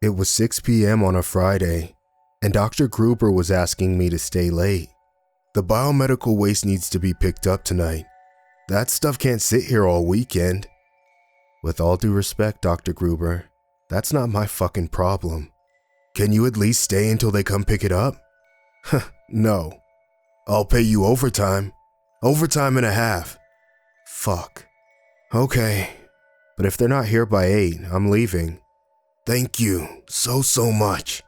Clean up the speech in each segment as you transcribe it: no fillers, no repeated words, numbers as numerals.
It was 6 p.m. on a Friday, and Dr. Gruber was asking me to stay late. The biomedical waste needs to be picked up tonight. That stuff can't sit here all weekend. With all due respect, Dr. Gruber, that's not my fucking problem. Can you at least stay until they come pick it up? No. I'll pay you overtime. Overtime and a half. Fuck. Okay. But if they're not here by 8, I'm leaving. Thank you so much.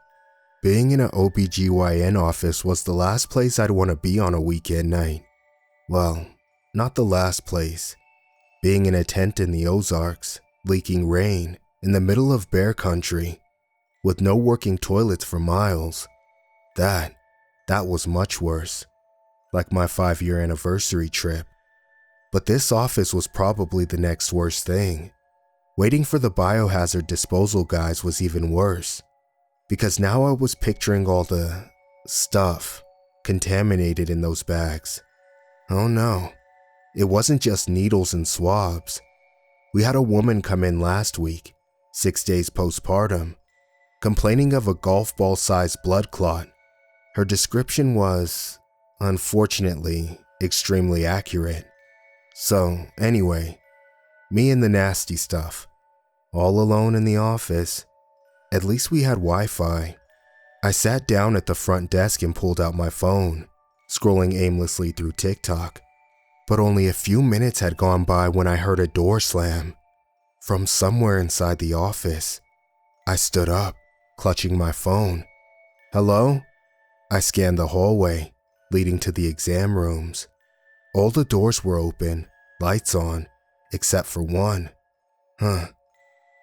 Being in an OBGYN office was the last place I'd want to be on a weekend night. Well, not the last place. Being in a tent in the Ozarks, leaking rain, in the middle of bear country, with no working toilets for miles. That was much worse. Like my 5-year anniversary trip. But this office was probably the next worst thing. Waiting for the biohazard disposal guys was even worse, because now I was picturing all the stuff contaminated in those bags. Oh no, it wasn't just needles and swabs. We had a woman come in last week, 6 days postpartum, complaining of a golf ball-sized blood clot. Her description was, unfortunately, extremely accurate. So, anyway, me and the nasty stuff, all alone in the office. At least we had Wi-Fi. I sat down at the front desk and pulled out my phone, scrolling aimlessly through TikTok. But only a few minutes had gone by when I heard a door slam from somewhere inside the office. I stood up, clutching my phone. Hello? I scanned the hallway, leading to the exam rooms. All the doors were open, lights on, except for one.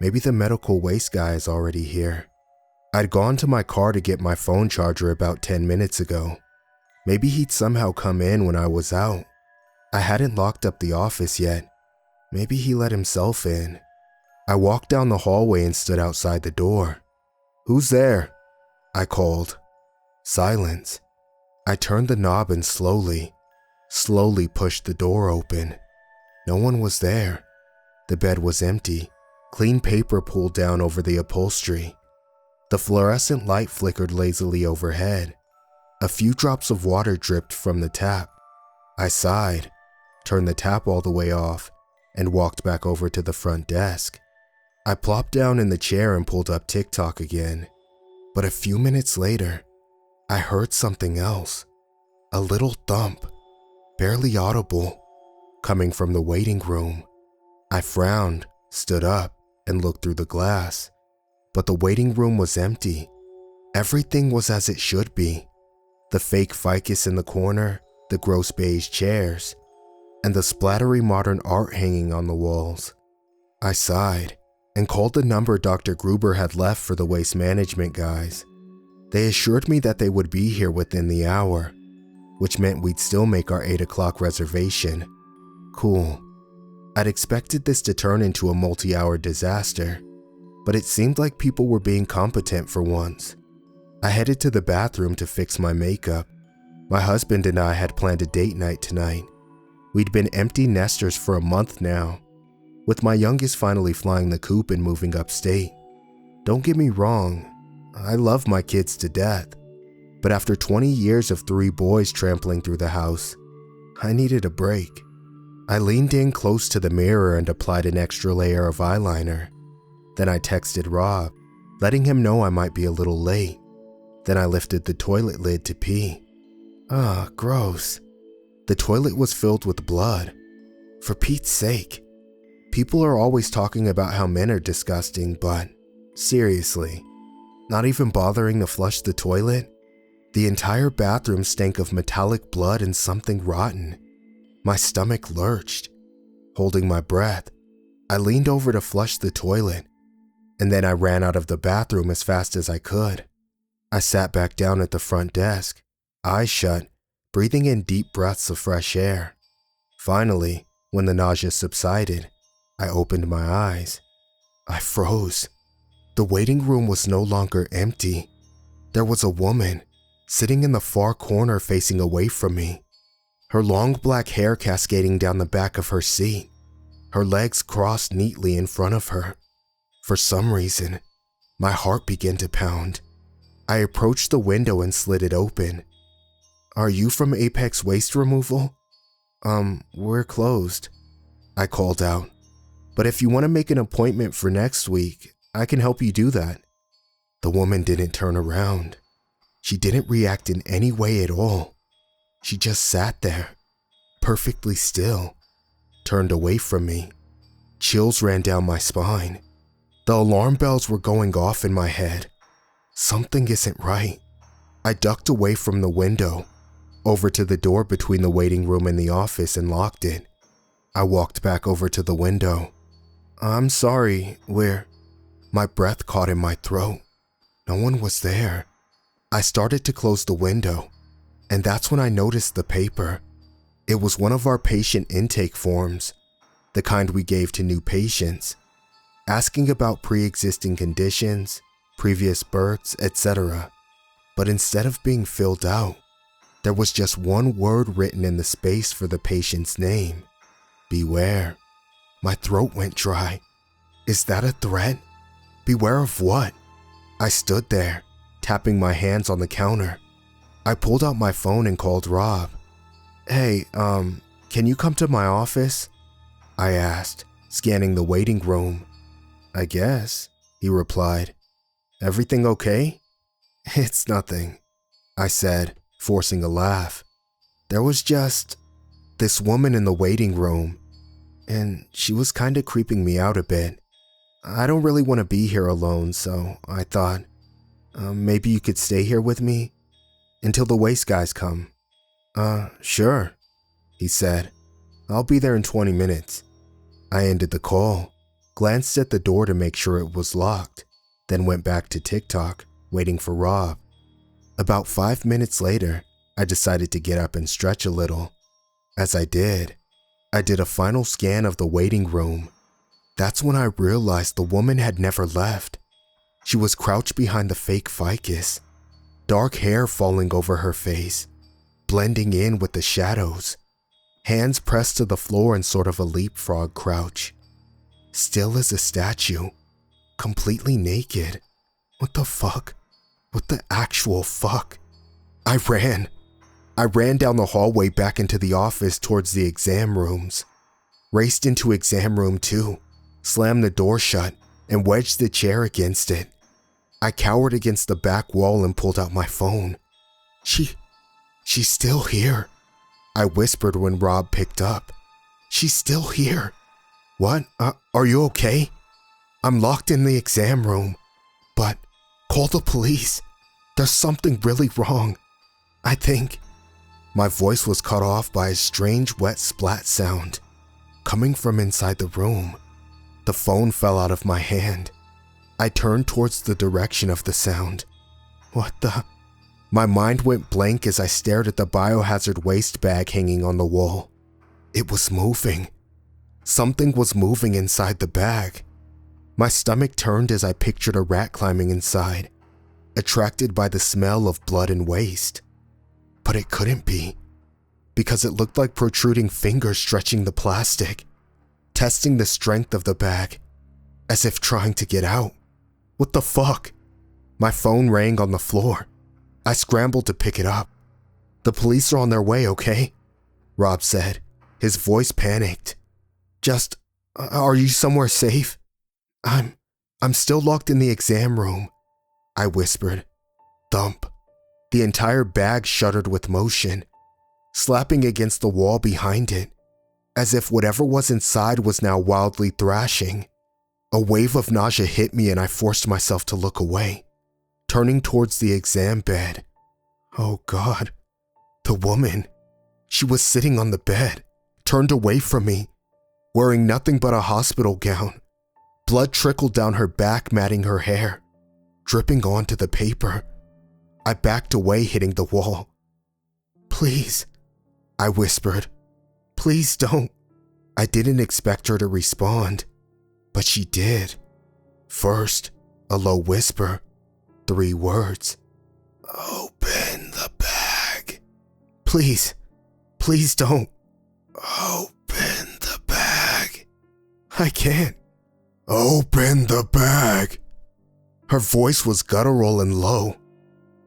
Maybe the medical waste guy is already here. I'd gone to my car to get my phone charger about 10 minutes ago. Maybe he'd somehow come in when I was out. I hadn't locked up the office yet. Maybe he let himself in. I walked down the hallway and stood outside the door. Who's there? I called. Silence. I turned the knob and slowly pushed the door open. No one was there. The bed was empty, clean paper pulled down over the upholstery. The fluorescent light flickered lazily overhead. A few drops of water dripped from the tap. I sighed, turned the tap all the way off, and walked back over to the front desk. I plopped down in the chair and pulled up TikTok again. But a few minutes later, I heard something else. A little thump, barely audible, coming from the waiting room. I frowned, stood up, and looked through the glass. But the waiting room was empty. Everything was as it should be. The fake ficus in the corner, the gross beige chairs, and the splattery modern art hanging on the walls. I sighed and called the number Dr. Gruber had left for the waste management guys. They assured me that they would be here within the hour, which meant we'd still make our 8 o'clock reservation. Cool. I'd expected this to turn into a multi-hour disaster, but it seemed like people were being competent for once. I headed to the bathroom to fix my makeup. My husband and I had planned a date night tonight. We'd been empty nesters for a month now, with my youngest finally flying the coop and moving upstate. Don't get me wrong, I love my kids to death, but after 20 years of 3 boys trampling through the house, I needed a break. I leaned in close to the mirror and applied an extra layer of eyeliner. Then I texted Rob, letting him know I might be a little late. Then I lifted the toilet lid to pee. Gross. The toilet was filled with blood. For Pete's sake. People are always talking about how men are disgusting, but seriously, not even bothering to flush the toilet? The entire bathroom stank of metallic blood and something rotten. My stomach lurched. Holding my breath, I leaned over to flush the toilet, and then I ran out of the bathroom as fast as I could. I sat back down at the front desk, eyes shut, breathing in deep breaths of fresh air. Finally, when the nausea subsided, I opened my eyes. I froze. The waiting room was no longer empty. There was a woman, sitting in the far corner facing away from me. Her long black hair cascading down the back of her seat. Her legs crossed neatly in front of her. For some reason, My heart began to pound. I approached the window and slid it open. "Are you from Apex Waste Removal?" We're closed," I called out. "But if you want to make an appointment for next week, I can help you do that." The woman didn't turn around. She didn't react in any way at all. She just sat there, perfectly still, turned away from me. Chills ran down my spine. The alarm bells were going off in my head. Something isn't right. I ducked away from the window, over to the door between the waiting room and the office, and locked it. I walked back over to the window. "I'm sorry, My breath caught in my throat. No one was there. I started to close the window, and that's when I noticed the paper. It was one of our patient intake forms, the kind we gave to new patients, asking about pre-existing conditions, previous births, etc. But instead of being filled out, there was just one word written in the space for the patient's name: beware. My throat went dry. Is that a threat? Beware of what? I stood there, tapping my hands on the counter. I pulled out my phone and called Rob. "Hey, can you come to my office?" I asked, scanning the waiting room. "I guess," he replied. "Everything okay?" "It's nothing," I said, forcing a laugh. "There was just this woman in the waiting room, and she was kinda creeping me out a bit. I don't really want to be here alone, so I thought, maybe you could stay here with me until the waste guys come." Sure," he said. "I'll be there in 20 minutes. I ended the call, glanced at the door to make sure it was locked, then went back to TikTok, waiting for Rob. About 5 minutes later, I decided to get up and stretch a little. As I did a final scan of the waiting room. That's when I realized the woman had never left. She was crouched behind the fake ficus, dark hair falling over her face, blending in with the shadows, hands pressed to the floor in sort of a leapfrog crouch. Still as a statue, completely naked. What the fuck? What the actual fuck? I ran down the hallway back into the office towards the exam rooms. Raced into exam room 2, slammed the door shut, and wedged the chair against it. I cowered against the back wall and pulled out my phone. She's still here," I whispered when Rob picked up. "She's still here." "What? Are you okay?" "I'm locked in the exam room." "But call the police. There's something really wrong. I think." My voice was cut off by a strange wet splat sound coming from inside the room. The phone fell out of my hand. I turned towards the direction of the sound. What the? My mind went blank as I stared at the biohazard waste bag hanging on the wall. It was moving. Something was moving inside the bag. My stomach turned as I pictured a rat climbing inside, attracted by the smell of blood and waste. But it couldn't be, because it looked like protruding fingers stretching the plastic, testing the strength of the bag, as if trying to get out. What the fuck? My phone rang on the floor. I scrambled to pick it up. "The police are on their way, okay?" Rob said, his voice panicked. "Just, are you somewhere safe?" I'm still locked in the exam room," I whispered. Thump. The entire bag shuddered with motion, slapping against the wall behind it, as if whatever was inside was now wildly thrashing. A wave of nausea hit me and I forced myself to look away, turning towards the exam bed. Oh God, the woman. She was sitting on the bed, turned away from me, wearing nothing but a hospital gown. Blood trickled down her back, matting her hair, dripping onto the paper. I backed away, hitting the wall. "Please," I whispered. "Please don't." I didn't expect her to respond, but she did. First, a low whisper, 3 words. "Open the bag." "Please, please don't." "Open the bag." "I can't." "Open the bag." Her voice was guttural and low,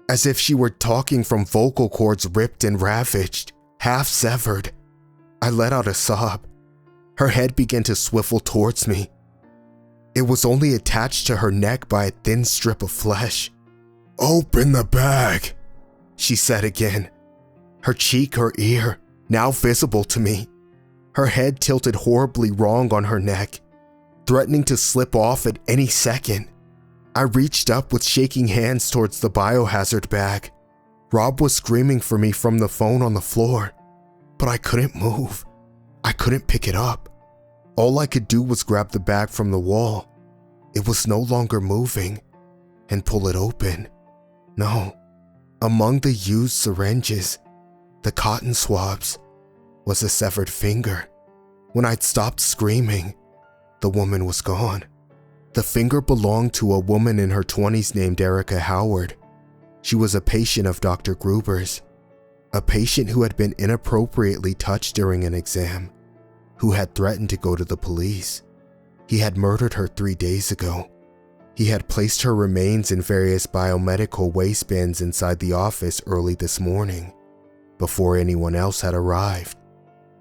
as if she were talking from vocal cords ripped and ravaged, half severed. I let out a sob. Her head began to swivel towards me. It was only attached to her neck by a thin strip of flesh. "Open the bag," she said again, her cheek, her ear, now visible to me. Her head tilted horribly wrong on her neck, threatening to slip off at any second. I reached up with shaking hands towards the biohazard bag. Rob was screaming for me from the phone on the floor, but I couldn't move. I couldn't pick it up. All I could do was grab the bag from the wall. It was no longer moving, and pull it open. No, among the used syringes, the cotton swabs, was a severed finger. When I'd stopped screaming, the woman was gone. The finger belonged to a woman in her 20s named Erica Howard. She was a patient of Dr. Gruber's, a patient who had been inappropriately touched during an exam, who had threatened to go to the police. He had murdered her 3 days ago. He had placed her remains in various biomedical waste bins inside the office early this morning, before anyone else had arrived,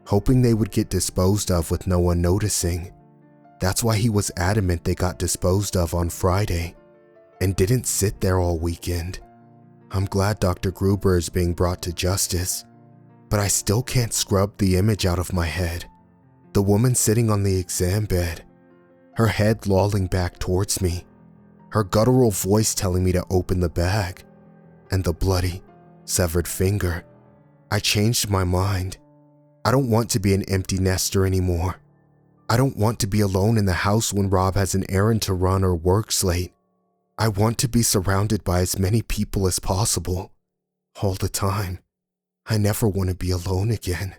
hoping they would get disposed of with no one noticing. That's why he was adamant they got disposed of on Friday, and didn't sit there all weekend. I'm glad Dr. Gruber is being brought to justice, but I still can't scrub the image out of my head. The woman sitting on the exam bed, her head lolling back towards me, her guttural voice telling me to open the bag, and the bloody, severed finger. I changed my mind. I don't want to be an empty nester anymore. I don't want to be alone in the house when Rob has an errand to run or works late. I want to be surrounded by as many people as possible, all the time. I never want to be alone again.